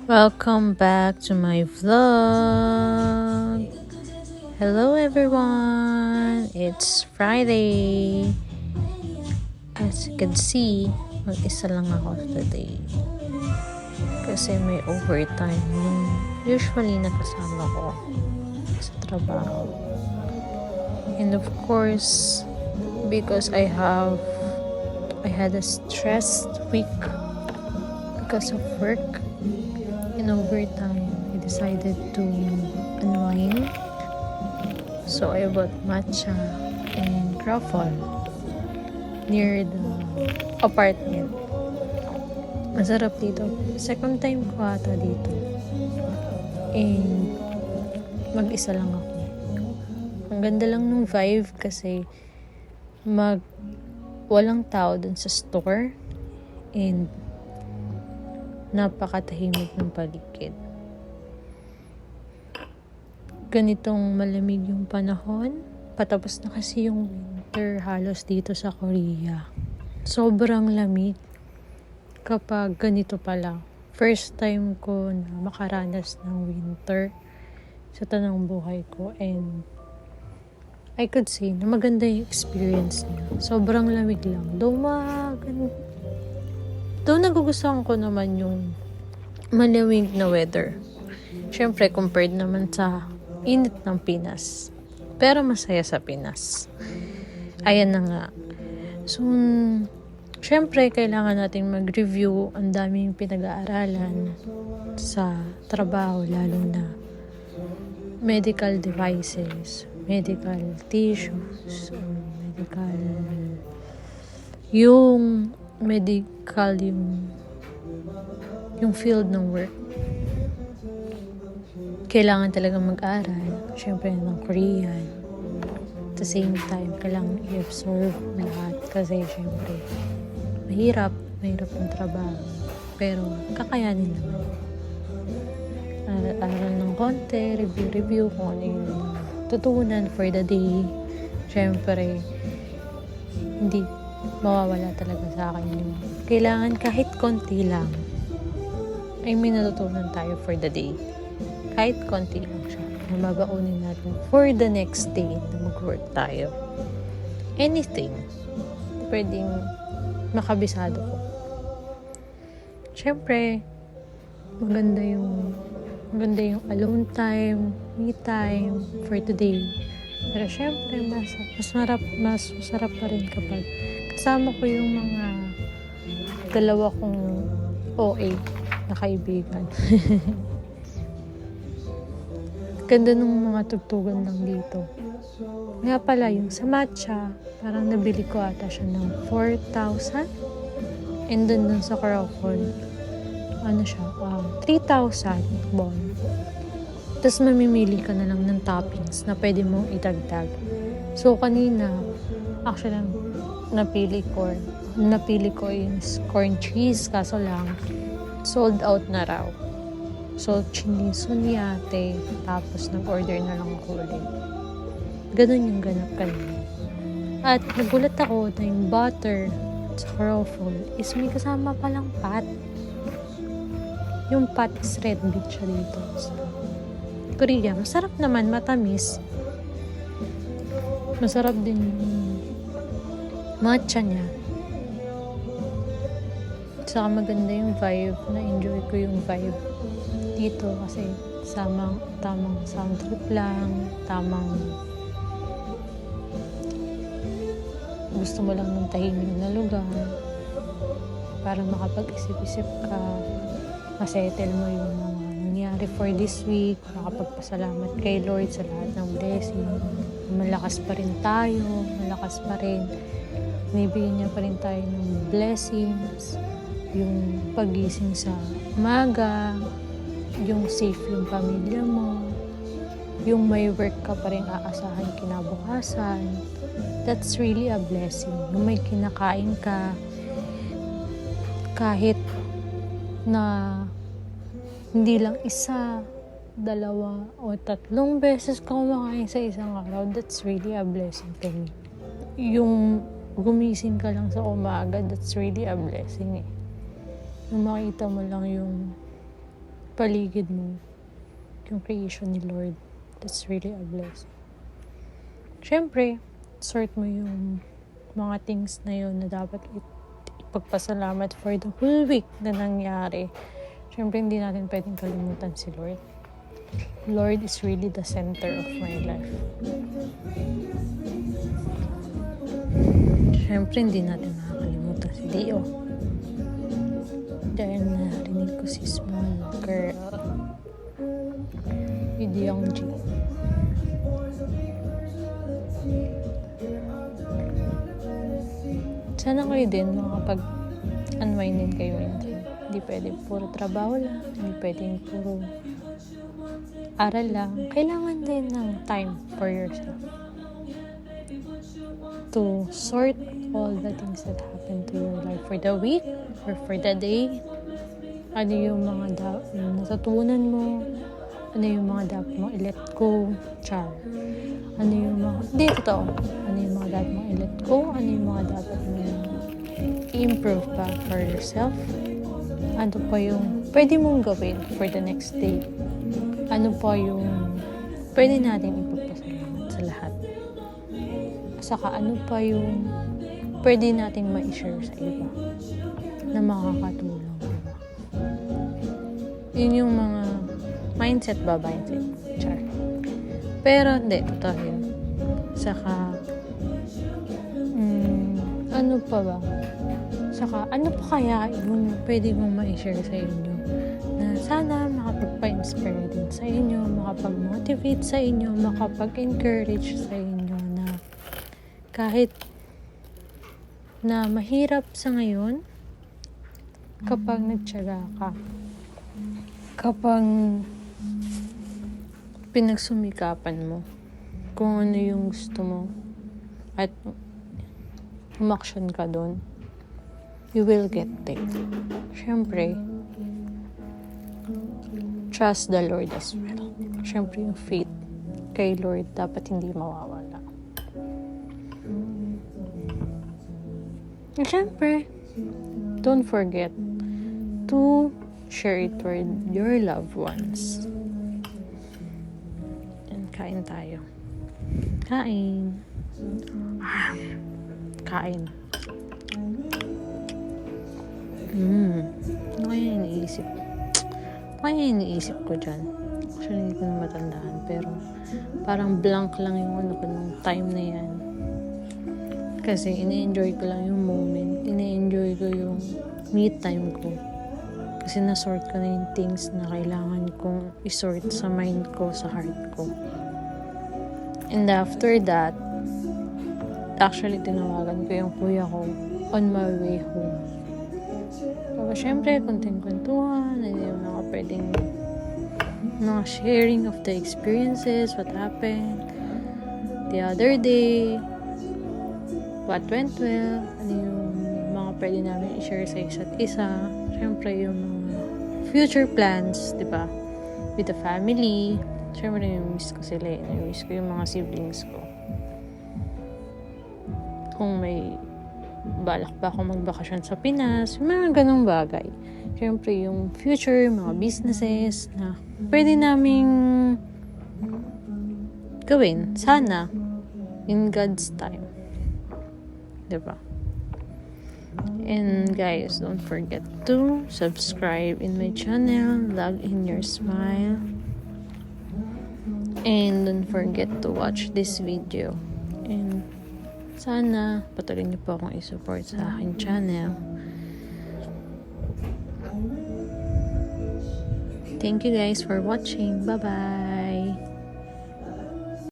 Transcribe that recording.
Welcome back to my vlog. Hello everyone. It's Friday. As you can see, mag-isa lang ako today. Kasi may overtime yung usually nakasama ko sa trabaho. And of course, because I had a stressed week because of work. In overtime, I decided to unwind. So I bought matcha and truffle near the apartment. Masarap dito. Second time ko ata dito. And mag-isa lang ako. Ang ganda lang ng vibe kasi walang tao dun sa store and napakatahimik ng paligid. Ganitong malamig yung panahon. Patapos na kasi yung winter halos dito sa Korea. Sobrang lamig kapag ganito pala. First time ko na makaranas ng winter sa tanang buhay ko, and I could say na maganda yung experience niya. Sobrang lamig lang. Though nagugustuhan ko naman yung malamig na weather. Siyempre, compared naman sa init ng Pinas. Pero masaya sa Pinas. Ayan na nga. So, siyempre, kailangan natin mag-review. Ang daming pinag-aaralan sa trabaho, lalo na medical devices, medical tissues, yung field ng work. Kailangan talaga mag-aral, syempre ng Korean. At the same time, kailangan i-absorb lahat kasi syempre mahirap ang trabaho. Pero kakayanin naman. Aral ng konti, review kung ano yung tutunan for the day. Syempre, hindi mawawala talaga sa akin yung kailangan kahit konti lang ay may natutunan tayo for the day. Kahit konti lang siya na mabaunin natin for the next day na mag-work tayo. Anything pwedeng makabisado ko. Syempre, maganda yung alone time, me time for today. Pero syempre, mas masarap pa rin kapag kasama ko yung mga dalawa kong OA na kaibigan. Ganda nung mga tugtugan lang dito. Nga pala, yung sa matcha, parang nabili ko ata siya ng 4,000. And dun sa Crawford, 3,000 bon. Tapos mamimili ka na lang ng toppings na pwede mong idagdag. So kanina, actually napili ko is corn cheese, kaso lang sold out na raw. So chinisun yate, tapos nag-order na lang ako ulit. Ganun yung ganap kanina. At nagulat ako na yung butter sa Crawford is may kasama palang pat. Yung pat is red beet siya dito sa Korea. Masarap naman, matamis. Masarap din yung matcha niya. Saka maganda yung vibe. Na-enjoy ko yung vibe dito kasi tamang sound trip lang, tamang gusto mo lang ng tahimik na lugar para makapag-isip-isip ka, masettle mo yung mga nangyari for this week, makapagpasalamat kay Lord sa lahat ng blessing. Malakas pa rin tayo, binibigyan niya pa rin tayo ng blessings, yung pagising sa umaga, yung safe yung pamilya mo, yung may work ka pa rin aasahan kinabukasan. That's really a blessing. Yung may kinakain ka, kahit na hindi lang isa, dalawa, o 3 beses ka kumakain sa isang araw, that's really a blessing to me. Yung gumising ka lang sa umaga, that's really a blessing eh. Yung makita mo lang yung paligid mo, yung creation ni Lord. That's really a blessing. Siyempre, sort mo yung mga things na yun na dapat ipagpasalamat for the whole week na nangyari. Siyempre, hindi natin pwedeng kalimutan si Lord. Lord is really the center of my life. Siyempre, hindi natin makakalimutan si Dio. Dahil narinig ko si Small Girl. Yung Young G. Sana kayo din makapag-unwind din kayo minsan. Hindi pwede puro trabaho lang. Hindi pwedeng puro aral lang. Kailangan din ng time for yourself. To sort all the things that happen to your life for the week or for the day. Ano yung mga natutunan mo? Ano yung mga dapat mo i-let go? Char. Ano yung mga... Hindi, totoo. Ano yung mga dapat mo i-let go? Ano yung mga dapat mo i-improve pa for yourself? Ano pa yung pwede mong gawin for the next day? Ano pa yung pwede natin ipagpasalamat sa lahat? Saka ano pa yung pwede nating ma-share sa iba na makakatulong, diba? Yun yung mga mindset. Char. Pero hindi, totoo yun. Saka ano pa ba? Saka ano pa kaya yung pwede mong ma-share sa inyo na sana makapagpa-inspire din sa inyo, makapag-motivate sa inyo, makapag-encourage sa inyo na kahit na mahirap sa ngayon, kapag nagtiyaga ka, kapag pinagsumikapan mo kung ano yung gusto mo at umaksyon ka doon, you will get there. Siyempre, trust the Lord as well. Siyempre, yung faith kay Lord dapat hindi mawawala. And siyempre, don't forget to share it with your loved ones. And kain tayo. Kain. Kain. Ano kaya iniisip? Ko dyan? Actually, hindi ko na matandaan. Pero, parang blank lang yung ano ko nung time na yan. Kasi, ine-enjoy ko lang yung moment. Ine-enjoy ko yung me time ko. Kasi na-sort ko na yung things na kailangan kong i-sort sa mind ko, sa heart ko. And after that, actually, tinawagan ko yung kuya ko on my way home. Tapos, syempre, konting-kwentuhan, yung mga pwedeng mga sharing of the experiences, what happened the other day, what went well, ano yung mga pwede namin i-share sa isa't isa. Syempre, yung mga future plans, di ba? With the family. Syempre, miss ko sila. Miss ko yung mga siblings ko. Kung may balak pa ako magbakasyon sa Pinas, mga ganong bagay. Siyempre, yung future, mga businesses na pwede naming gawin. Sana, in God's time. Diba? And guys, don't forget to subscribe in my channel, Log in Your Smile. And don't forget to watch this video. And sana, patuloy niyo po akong i-support sa aking channel. Thank you guys for watching. Bye-bye!